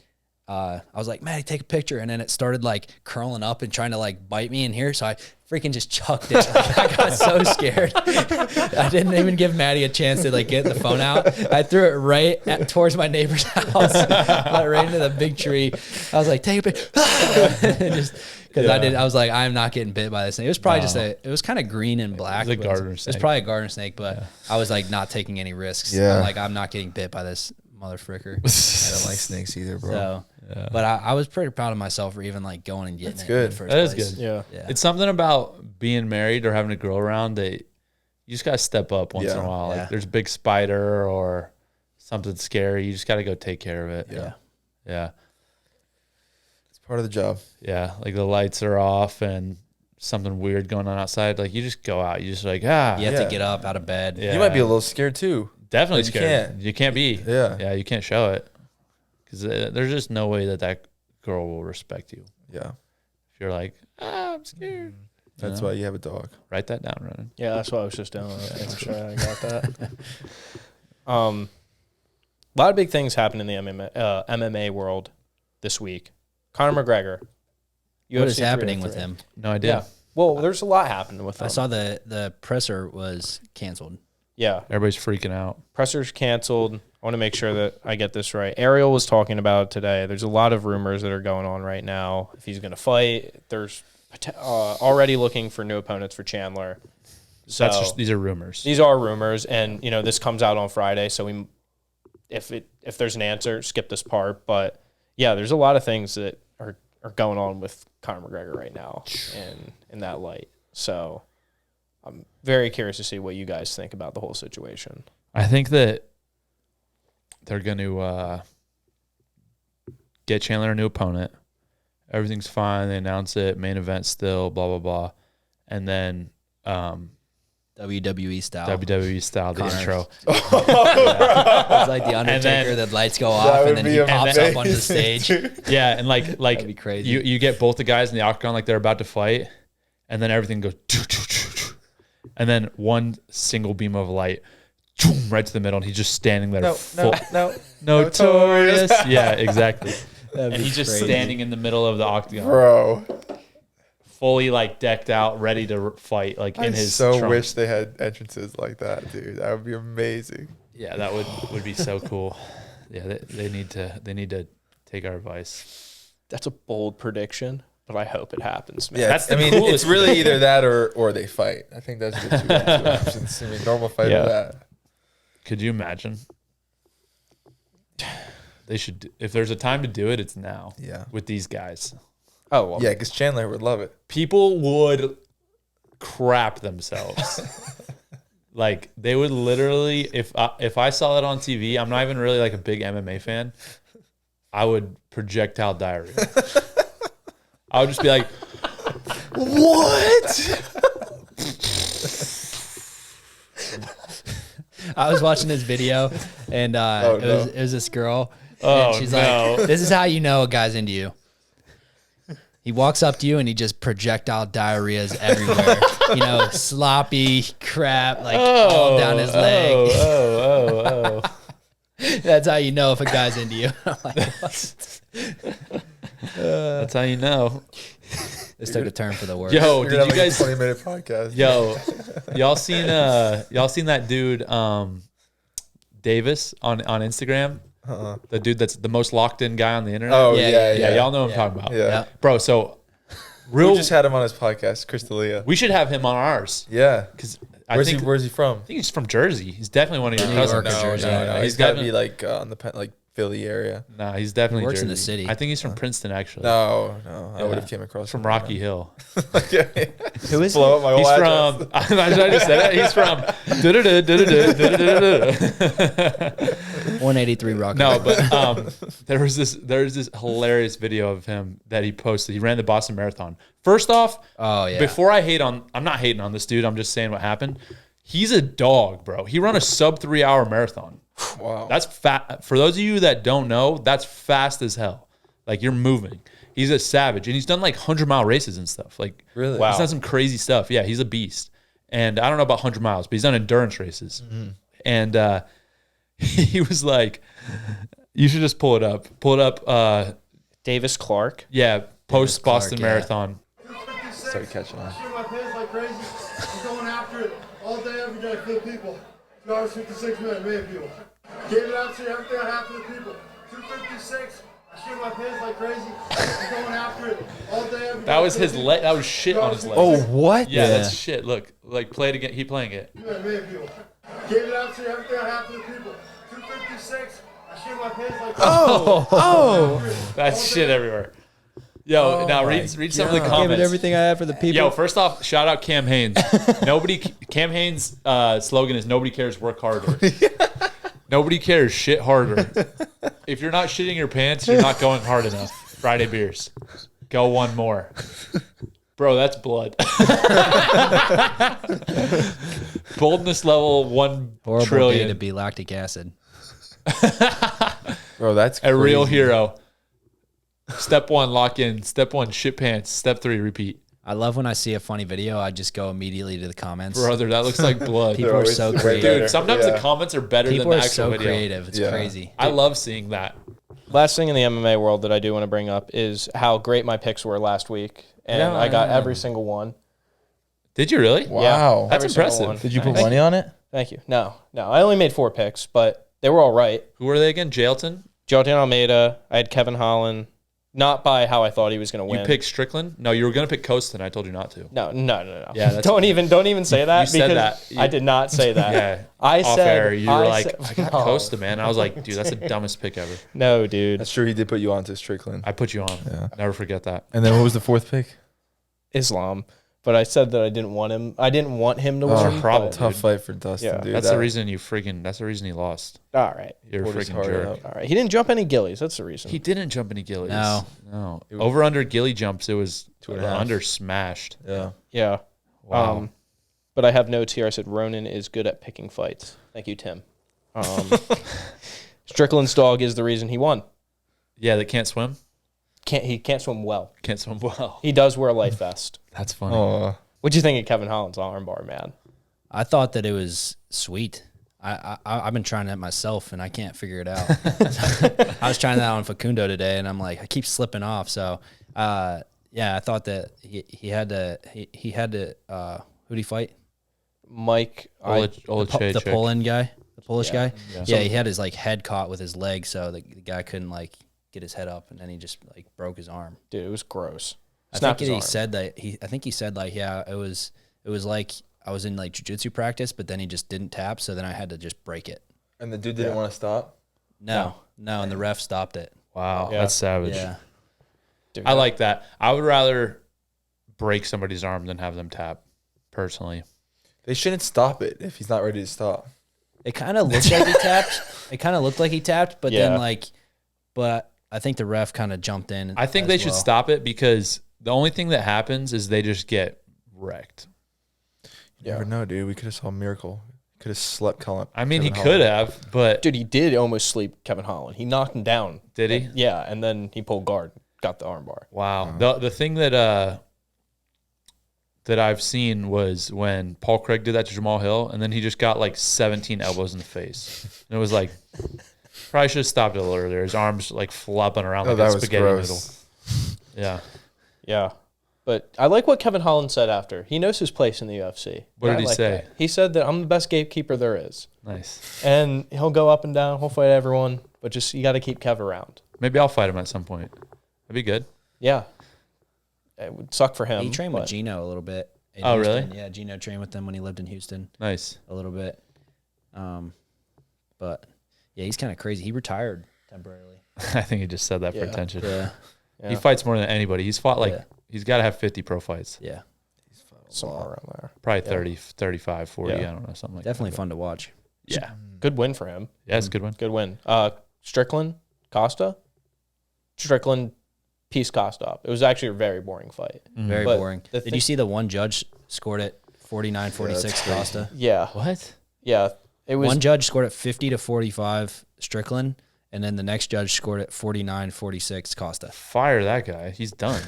I was like, Maddie, take a picture. And then it started like curling up and trying to like bite me in here. So I freaking just chucked it. Like, I got so scared. I didn't even give Maddie a chance to like get the phone out. I threw it right towards my neighbor's house, right into the big tree. I was like, take a picture. And just because I was like, I'm not getting bit by this thing. It was probably it was kind of green and black. It was a garter snake. It's probably a garter snake, but I was like not taking any risks. Yeah. Like I'm not getting bit by this motherfricker. I don't like snakes either, bro. So, but I was pretty proud of myself for even like going and getting That's it good. in the first That is place. good. Yeah. Yeah. It's something about being married or having a girl around that you just got to step up once in a while. Yeah. Like there's a big spider or something scary. You just got to go take care of it. Yeah. Yeah. It's part of the job. Yeah. Like the lights are off and something weird going on outside. Like you just go out. You just like, you have You have Yeah. to get up out of bed. Yeah. You might be a little scared too. Definitely But you scared. can't. You can't be. Yeah. Yeah. You can't show it because there's just no way that girl will respect you. Yeah. If you're like, I'm scared. That's You know? why you have a dog. Write that down, Ronan. Yeah, that's what I was just doing. Making sure I got that. A lot of big things happened in the MMA world this week. Conor McGregor. What is UFC happening 303. with him? No idea. Yeah. Well, there's a lot happening with him. I saw the presser was canceled. Yeah. Everybody's freaking out. Presser's canceled. I want to make sure that I get this right. Ariel was talking about it today. There's a lot of rumors that are going on right now. If he's going to fight, there's already looking for new opponents for Chandler. So That's just, these are rumors. these are rumors, and this comes out on Friday. So if there's an answer, skip this part. But yeah, there's a lot of things that are going on with Conor McGregor right now, in that light. So I'm very curious to see what you guys think about the whole situation. I think that they're going to get Chandler a new opponent. Everything's fine. They announce it. Main event still, blah, blah, blah. And then WWE style. WWE style, the Conor. intro. It's like the Undertaker. then- The lights go off, and would then be he pops up onto the amazing, stage. Yeah, and like That'd be crazy. you get both the guys in the octagon like they're about to fight, and then everything goes, and then one single beam of light, right to the middle, and he's just standing there. No. Notorious. Yeah, exactly. That'd And be he's just crazy. standing in the middle of the octagon, Bro, fully like decked out, ready to fight, like I in his. so trunk. wish they had entrances like that, dude. That would be amazing. Yeah, that would be so cool. Yeah, they need to take our advice. That's a bold prediction, but I hope it happens, man. Yeah, That's the I mean, coolest it's really either that or they fight. I think those are the two options. I mean, normal fight Yeah. or that. Could you imagine? They should. If there's a time to do it, it's now. Yeah. With these guys, Oh, well. Yeah, because Chandler would love it. people would crap themselves. Like they would literally, if I saw that on TV, I'm not even really like a big MMA fan. I would projectile diarrhea. I would just be like, "What?" I was watching this video, and it was this girl. Oh, and she's no. like, "This is how you know a guy's into you. He walks up to you and he just projectile diarrheas everywhere. Sloppy crap like all down his leg. Oh. That's how you know if a guy's into you." I'm like, what? That's how you know. This took a turn for the worse. Yo, We're did gonna you have guys? like a 20-minute podcast? Yo, y'all seen that dude Davis on Instagram? The dude that's the most locked in guy on the internet. Oh, Yeah, yeah, y'all know what I'm talking about. Yeah. Yeah. Bro, so We just had him on his podcast, Chris D'Elia. we should have him on ours Yeah. because Where's he from? I think he's from Jersey. He's definitely one of your New cousins. York or Jersey. No. He's He's got to definitely- be like on the Philly area. Nah, he's definitely He works in Jersey. the city. I think he's from Princeton actually. No. I Yeah. would have came across From him. Rocky Hill. Who is Blow up my whole He's address. from. I just said that. He's from. 183 Rock. No, but there's this hilarious video of him that he posted. He ran the Boston Marathon. First off, Oh yeah. before I'm not hating on this dude. I'm just saying what happened. He's a dog, bro. He ran a sub 3 hour marathon. Wow. That's fat. For those of you that don't know, that's fast as hell. Like, you're moving. He's a savage. And he's done like 100-mile races and stuff. Like, Really? Wow. he's done some crazy stuff. Yeah, he's a beast. And I don't know about 100 miles, but he's done endurance races. And he was like, you should just pull it up. Pull it up. Davis Clark. Yeah, post Clark, Boston yeah. Marathon. Started catching on. Shoot my pants like crazy. I'm going after it all day, every day for the people. 2 hours, 56 minutes, million people. Gave it out to everything I have for the people. 256. I shoot my pants like crazy. I'm going after it all day, every day. That was for the his people. leg. That was shit on his leg. Oh, what? yeah, that's shit. Look, like, play it again. He playing it. Million people. Gave it out to everything I have for the people. 256. I shoot my pants like crazy. Oh. That's shit everywhere. Yo, now read some of the Gave comments. it everything I had for the people. Yo, first off, shout out Cam Haynes. Cam Haynes' slogan is "Nobody cares, work harder." Nobody cares, shit harder. If you're not shitting your pants, you're not going hard enough. Friday beers, go one more, bro. That's blood. Boldness level 1 Horrible day trillion. to be lactic acid. Bro, that's A real crazy. hero. Step 1, lock in. Step 1, shit pants. Step 3, repeat. I love when I see a funny video, I just go immediately to the comments. Brother, that looks like blood. People are so creative. Dude, sometimes the comments are better People than are the actual so video. creative. It's Yeah. crazy. I love seeing that. Last thing in the MMA world that I do want to bring up is how great my picks were last week. And Yeah. I got every single one. Did you really? Wow. That's every single impressive. one. Did you put Thank money on it? Thank you. No. I only made 4 picks, but they were all right. Who were they again? Jailton? Jordan Almeida. I had Kevin Holland. Not by how I thought he was going to win. You picked Strickland? No, you were going to pick Costin. I told you not to. No. Yeah, that's- don't even say that. You said because that. I did not say that. Yeah. I Off said air, you were like, I got no. Costa, man. I was like, dude, that's the dumbest pick ever. No, dude. That's true. He did put you onto Strickland. I put you on. Yeah. Never forget that. And then what was the 4th pick? Islam. But I said that I didn't want him. I didn't want him to Oh, win. problem. but- Tough fight for Dustin, Yeah. dude. That's the reason that's the reason he lost. All right. You're a Pulled his freaking heart jerk. out. All right. He didn't jump any gillies. That's the reason. He didn't jump any gillies. No. Over under gilly jumps, it was 2.5. under smashed. Yeah. Yeah. Wow. But I have notes here. I said Ronan is good at picking fights. Thank you, Tim. Strickland's dog is the reason he won. Yeah, they can't swim. He can't swim well. Can't swim well. He does wear a life vest. That's funny. Oh. What'd you think of Kevin Holland's armbar, man? I thought that it was sweet. I've been trying that myself and I can't figure it out. I was trying that on Facundo today and I'm like, I keep slipping off. So, yeah, I thought that he had to who'd he fight? Mike, The Poland guy, the Polish guy. Yeah. Yeah, he had his like head caught with his leg, so the guy couldn't like get his head up, and then he just like broke his arm. dude, it was gross. I Snapped think his he arm. said that I think he said like, yeah, it was like I was in like jiu-jitsu practice, but then he just didn't tap, so then I had to just break it. And the dude didn't want to stop? No, and the ref stopped it. Wow, Yeah. that's savage. Yeah, Dude, I like that. I would rather break somebody's arm than have them tap, personally. They shouldn't stop it if he's not ready to stop. it kind of looked like he tapped. It kind of looked like he tapped, but Yeah. then like, but I think the ref kind of jumped in. I think as they should well. stop it because the only thing that happens is they just get wrecked. You never know, dude. We could have saw a miracle. Could have slept Colin. I mean, he Kevin could Holland. have, but dude, he did almost sleep Kevin Holland. He knocked him down. did he? Yeah, and then he pulled guard, got the armbar. Wow. The thing that I've seen was when Paul Craig did that to Jamal Hill, and then he just got like 17 elbows in the face. And it was like, probably should have stopped it a little earlier. His arms like flopping around Oh, like that a was spaghetti gross. noodle. Yeah. Yeah. But I like what Kevin Holland said after. He knows his place in the UFC. What I did he like say? that. He said that I'm the best gatekeeper there is. Nice. And he'll go up and down. He'll fight everyone. But just you got to keep Kev around. Maybe I'll fight him at some point. That'd be good. Yeah. It would suck for him. He trained with but- Gino a little bit. in Oh, really? Houston. Yeah, Gino trained with them when he lived in Houston Nice. a little bit. But yeah, he's kind of crazy. He retired temporarily. I think he just said that for Yeah. attention. Yeah, Yeah. He fights more than anybody. He's fought like, Yeah. he's got to have 50 pro fights. yeah, Somewhere around there. Probably 30, 35, 40. Yeah. I don't know. Something like definitely that. fun to watch. Yeah. Good win for him. Yeah, it's a good one. Good win. Strickland, Costa. Strickland, piece Costa up. It was actually a very boring fight. Very But boring. the Did thing- you see the one judge scored it 49-46 Costa. Yeah. What? Yeah. It was One judge scored at 50-45 Strickland, and then the next judge scored at 49-46 Costa. Fire that guy. He's done.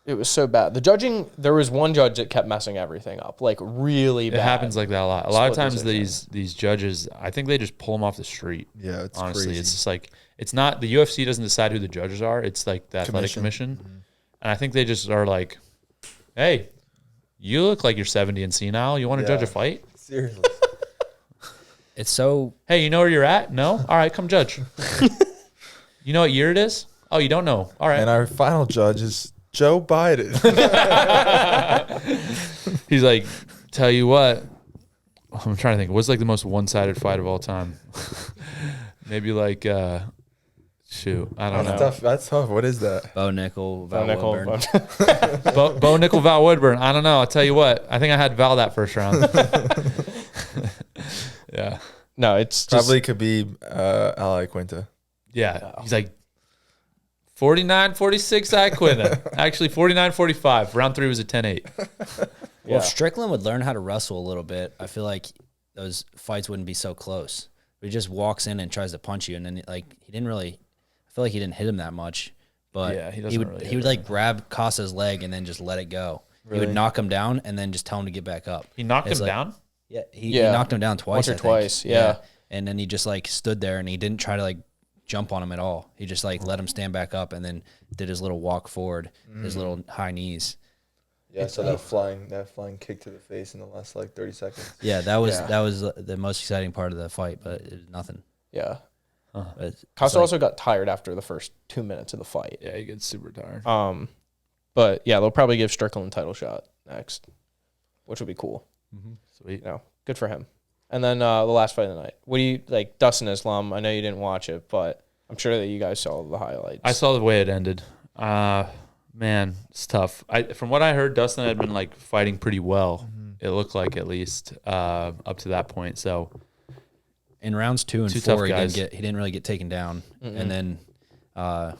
It was so bad. The judging, there was one judge that kept messing everything up, like really bad. It happens like that a lot. A lot of Split times these judges, I think they just pull them off the street. Yeah, it's honestly, crazy. it's just like it's not the UFC doesn't decide who the judges are. It's like the athletic Commission. commission, and I think they just are like, hey, you look like you're 70 and senile. You want to judge a fight? Seriously. It's so Hey, you know where you're at? No? All right, come judge. You know what year it is? Oh, you don't know. All right. And our final judge is Joe Biden. He's like, tell you what, I'm trying to think. What's like the most one-sided fight of all time? Maybe like, shoot, I don't know. That's tough. What is that? Bo Nickal, Val Nickal, Woodburn. Bo Nickal, Val Woodburn. I don't know. I'll tell you what. I think I had Val that first round. Yeah. No, it's just, Probably could be Ali Quinta. Yeah. He's like 49-46 I Quinta. Actually 49-45. Round 3 was a 10-8. Well, Yeah. if Strickland would learn how to wrestle a little bit, I feel like those fights wouldn't be so close. He just walks in and tries to punch you, and then like he didn't really. I feel like he didn't hit him that much, but Yeah, he doesn't would really he hit would like grab Costa's leg and then just let it go. He would knock him down and then just tell him to get back up. He knocked It's him like- down? Yeah, he Yeah. knocked him down twice. Once or I think. twice, yeah. And then he just like stood there and he didn't try to like jump on him at all. He just like let him stand back up and then did his little walk forward, his little high knees. Yeah, so that flying kick to the face in the last like 30 seconds. Yeah, that was the most exciting part of the fight, but it was nothing. yeah. But it's Costa like- also got tired after the first 2 minutes of the fight. Yeah, he gets super tired. But yeah, they'll probably give Strickland a title shot next, which would be cool. Sweet. You know, good for him. And then the last fight of the night. What do you like, Dustin Islam? I know you didn't watch it, but I'm sure that you guys saw the highlights. I saw the way it ended. Man, it's tough. From what I heard, Dustin had been like fighting pretty well. It looked like, at least up to that point. So in rounds 2 and Two 4, tough guys. he didn't really get taken down, and then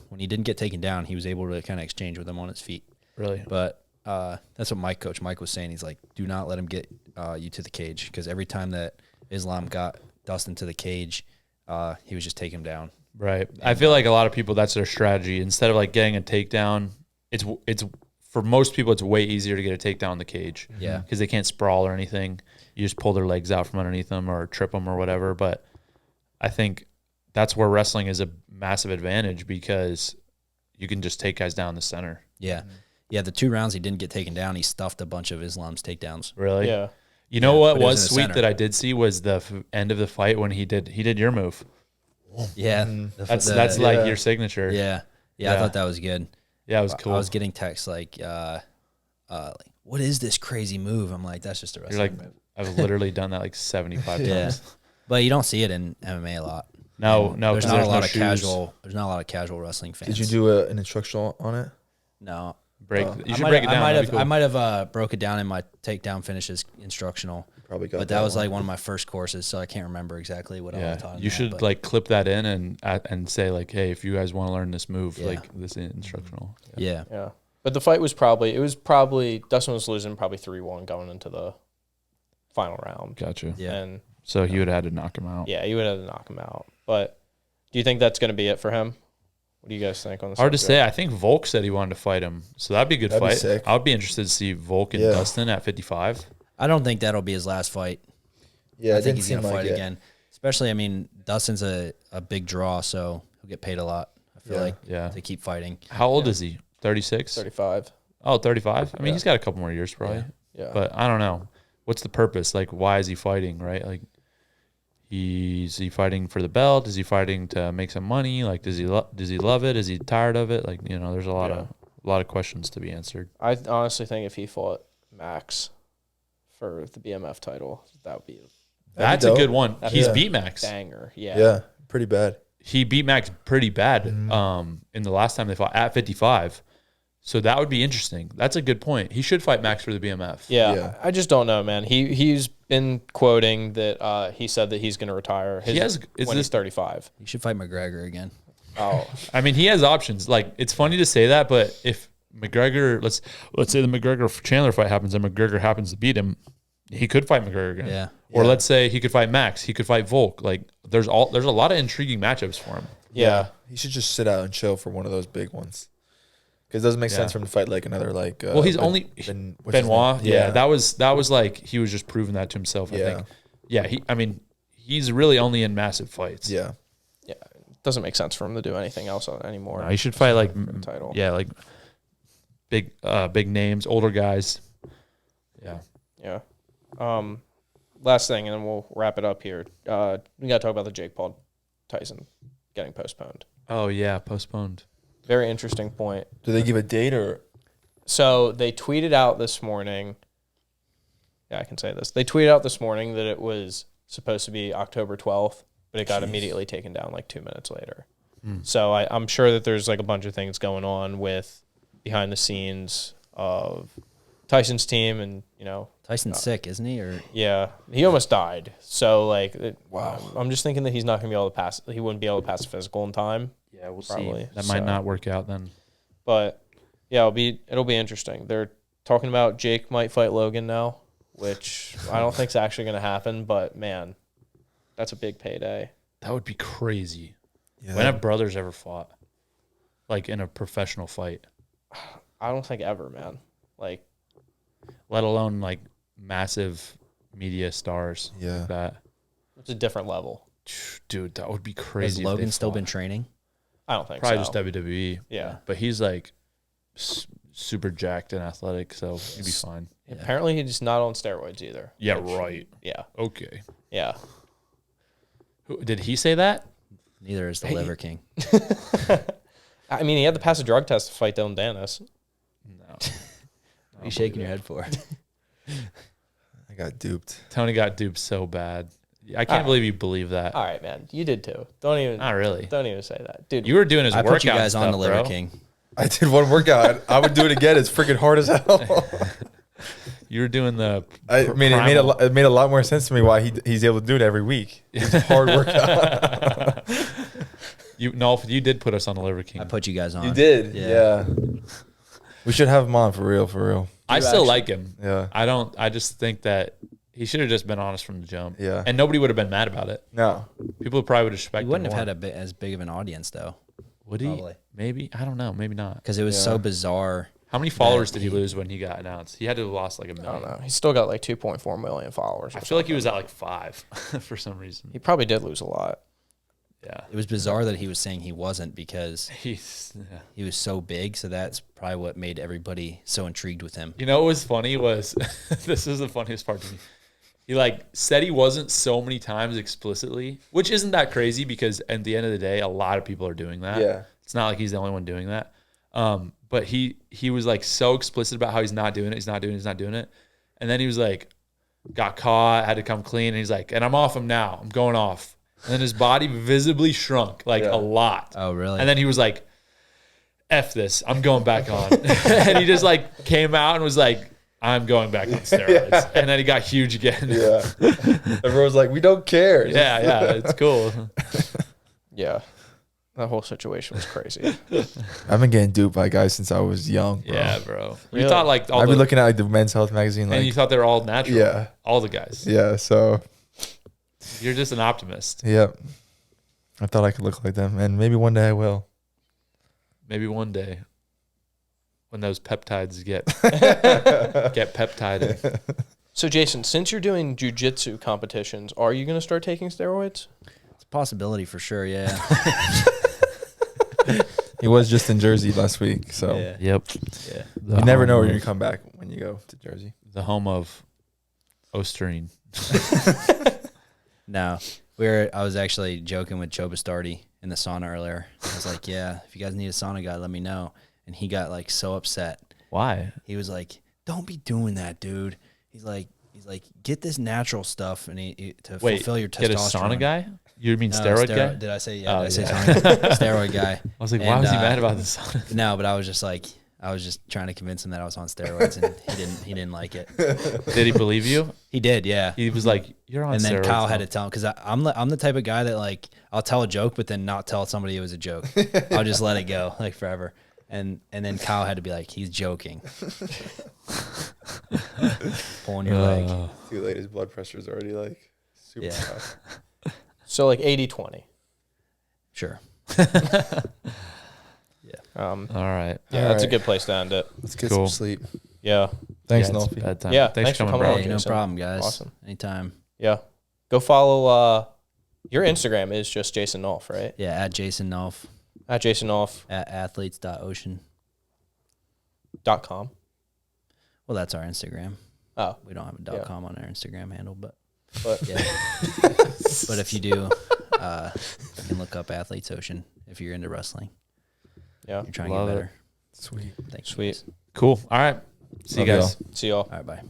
when he didn't get taken down, he was able to kind of exchange with him on his feet. really, But that's what Coach Mike was saying. He's like, do not let him get you to the cage, because every time that Islam got Dustin to the cage, he was just taking him down. right. I feel like a lot of people, that's their strategy. Instead of like getting a takedown, it's for most people, it's way easier to get a takedown in the cage. Yeah. Because they can't sprawl or anything. You just pull their legs out from underneath them or trip them or whatever. But I think that's where wrestling is a massive advantage, because you can just take guys down the center. Yeah. Yeah, the 2 rounds he didn't get taken down, he stuffed a bunch of Islam's takedowns. Really? yeah. You know what but it was was in the sweet center. that I did see was the end of the fight when he did your move. Yeah. That's like your signature. Yeah. Yeah. I thought that was good. Yeah, it was cool. I was getting texts like, what is this crazy move? I'm like, that's just a You're wrestling like, move. I've literally done that like 75 Yeah. times. But you don't see it in MMA a lot. No, And no, there's 'cause not there's a lot no of shoes. casual. There's not a lot of casual wrestling fans. Did you do an instructional on it? No. You should break it down. I might have broke it down in my takedown finishes instructional. Probably got But that was like one of my first courses, so I can't remember exactly what I Yeah, was taught. you should like clip that in and say like, hey, if you guys want to learn this move, Yeah. like this is instructional. Yeah. Yeah. But the fight was probably Dustin was losing probably 3-1 going into the final round. Gotcha. Yeah. And So he would have had to knock him out. yeah, you would have to knock him out. But do you think that's going to be it for him? What do you guys think on this? Hard to say. I think Volk said he wanted to fight him, so that'd be a good That'd be fight. sick. I would be interested to see Volk and Yeah. Dustin at 55. I don't think that'll be his last fight. Yeah, I it think didn't he's seem gonna like fight it. again. Especially, I mean, Dustin's a big draw, so he'll get paid a lot. I feel Yeah. like Yeah. to keep fighting. How old is he? 36? 35. Oh, 35? I mean, Yeah. he's got a couple more years probably. Yeah. But I don't know. What's the purpose? Like, why is he fighting, right? Like, is he fighting for the belt? Is he fighting to make some money? Like, does he love it? Is he tired of it? Like, you know, there's a lot of questions to be answered. I honestly think if he fought Max for the BMF title, that would be That's a dope. good one. That'd He's be beat Max. a banger. Yeah. Yeah, pretty bad. He beat Max pretty bad Mm-hmm. in the last time they fought at 55. So that would be interesting. That's a good point. He should fight Max for the BMF. Yeah. Yeah. I just don't know, man. He's been quoting that he said that he's going to retire He has- is when he's this- 35. You should fight McGregor again. Oh, I mean, he has options. Like, it's funny to say that, but if McGregor, let's say the McGregor Chandler fight happens and McGregor happens to beat him, He could fight McGregor again. Yeah. Or Yeah. let's say he could fight Max. He could fight Volk. Like there's a lot of intriguing matchups for him. Yeah. He should just sit out and chill for one of those big ones. Because it doesn't make sense for him to fight like another like. Well, he's what's only his name? Benoit. Yeah, that was like he was just proving that to himself. I think. Yeah, he's really only in massive fights. Yeah. Yeah. It doesn't make sense for him to do anything else anymore. No, he should fight like title. Yeah, like big names, older guys. Yeah. Yeah. Last thing, and then we'll wrap it up here. We got to talk about the Jake Paul Tyson getting postponed. Oh yeah, postponed. Very interesting point. Do they give a date or? So they tweeted out this morning. Yeah, I can say this. They tweeted out this morning that it was supposed to be October 12th, but it got immediately taken down like 2 minutes later. So I'm sure that there's like a bunch of things going on with behind the scenes of Tyson's team, and Tyson's sick, isn't he? Or yeah, he almost died. So like, wow. I'm just thinking that he's not going to be able to pass. He wouldn't be able to pass the physical in time. Yeah, we'll Probably. see. That might not work out then. But yeah, it'll be interesting. They're talking about Jake might fight Logan now, which I don't think is actually going to happen. But man, that's a big payday. That would be crazy. Yeah. When have brothers ever fought? Like in a professional fight? I don't think ever, man. Like, Let alone like massive media stars. Yeah. Like that. it's a different level. Dude, that would be has crazy. if Logan they still fought. been training? I don't think Probably so. just WWE. Yeah. But he's like super jacked and athletic, so he'd be fine. Apparently, he's not on steroids either. Yeah, which- right. Yeah. Okay. Yeah. Did he say that? Neither is the Liver King. I mean, he had to pass a drug test to fight Dylan Dennis. No. What are you shaking your head for? I got duped. Tony got duped so bad. I can't believe you believe that. All right, man. You did too. Don't even say that, dude. You were doing his I workout put you guys stuff, on the Liver bro. King. I did one workout. I would do it again. It's freaking hard as hell. You were doing the. I mean, it made a lot more sense to me why he's able to do it every week. It's a hard workout. Nolf, you did put us on the Liver King. I put you guys on. You did, Yeah. yeah. We should have him on for real, for real. I still like him. Yeah. I just think that he should have just been honest from the jump. Yeah. And nobody would have been mad about it. No. People probably would have respected He wouldn't him have more. had as big of an audience though, Would he? probably. Maybe. I don't know. Maybe not. because it was so bizarre. How many followers did he lose when he got announced? He had to have lost like 1 I million. don't know. He's still got like 2.4 million followers. I feel like he was at like 5 for some reason. He probably did lose a lot. Yeah. It was bizarre that he was saying he wasn't because He's. Yeah. he was so big. So that's probably what made everybody so intrigued with him. You know what was funny was this is the funniest part to me. He like said he wasn't so many times explicitly, which isn't that crazy because at the end of the day, a lot of people are doing that. Yeah. It's not like he's the only one doing that. But he was like so explicit about how he's not doing it. And then he was like, got caught, had to come clean. And he's like, and I'm off him now. I'm going off. And then his body visibly shrunk like a lot. Oh, really? And then he was like, F this, I'm going back on. And he just like came out and was like, I'm going back on steroids. Yeah. And then he got huge again. Yeah. Everyone's like, we don't care. Yeah, it's cool. Yeah. That whole situation was crazy. I've been getting duped by guys since I was young, bro. Yeah, bro. You Really? thought like all I've the, been looking at like the Men's Health magazine, and you like, thought they were all natural. Yeah. All the guys. yeah, so, You're just an optimist. yep. I thought I could look like them, and maybe one day I will. Maybe one day when those peptides get peptided. So, Jason, since you're doing jiu-jitsu competitions, are you going to start taking steroids? It's a possibility for sure. Yeah. He was just in Jersey last week, so Yeah. Yep. Yeah. The you never home know when of- you come back when you go to Jersey. The home of Osterine. No, I was actually joking with Joe Bastardi in the sauna earlier. I was like, yeah, if you guys need a sauna guy, let me know. And he got like so upset. Why? He was like, don't be doing that, dude. He's like, get this natural stuff and to fulfill your testosterone. Get a sauna guy? You mean No, steroid guy? Did I say, yeah, Oh, did I say yeah. sauna? Steroid guy. I was like, why And, was he mad about the sauna? No, but I was just trying to convince him that I was on steroids and he didn't like it. Did he believe you? He did, yeah. He was like, you're on And then steroids Kyle now. had to tell him because I'm the type of guy that like I'll tell a joke but then not tell somebody it was a joke. I'll just let it go like forever. And then Kyle had to be like, he's joking. Pulling your leg. Too late. His blood pressure's already like super Yeah. high. So like 80-20. Sure. All right. Yeah, All that's a right. good place to end it. Let's get Cool. some sleep. Yeah. Thanks, Yeah, it's Nolf. bedtime. Yeah, Thanks for coming, on, bro. Hey, no Jason. problem, guys. Awesome. Anytime. Yeah. Go follow your Instagram is just Jason Nolf, right? Yeah, at Jason Nolf, At Jason Nolf.com. at athletes.ocean. Well, that's our Instagram. Oh, We don't have a Yeah. .com on our Instagram handle, but but yeah. But if you do, you can look up Athletes Ocean if you're into wrestling. yeah. You're trying Love to it. get better. Sweet. Thank you, Sweet. guys. Cool. All right. See you Love y'all. guys. See y'all. All right, bye.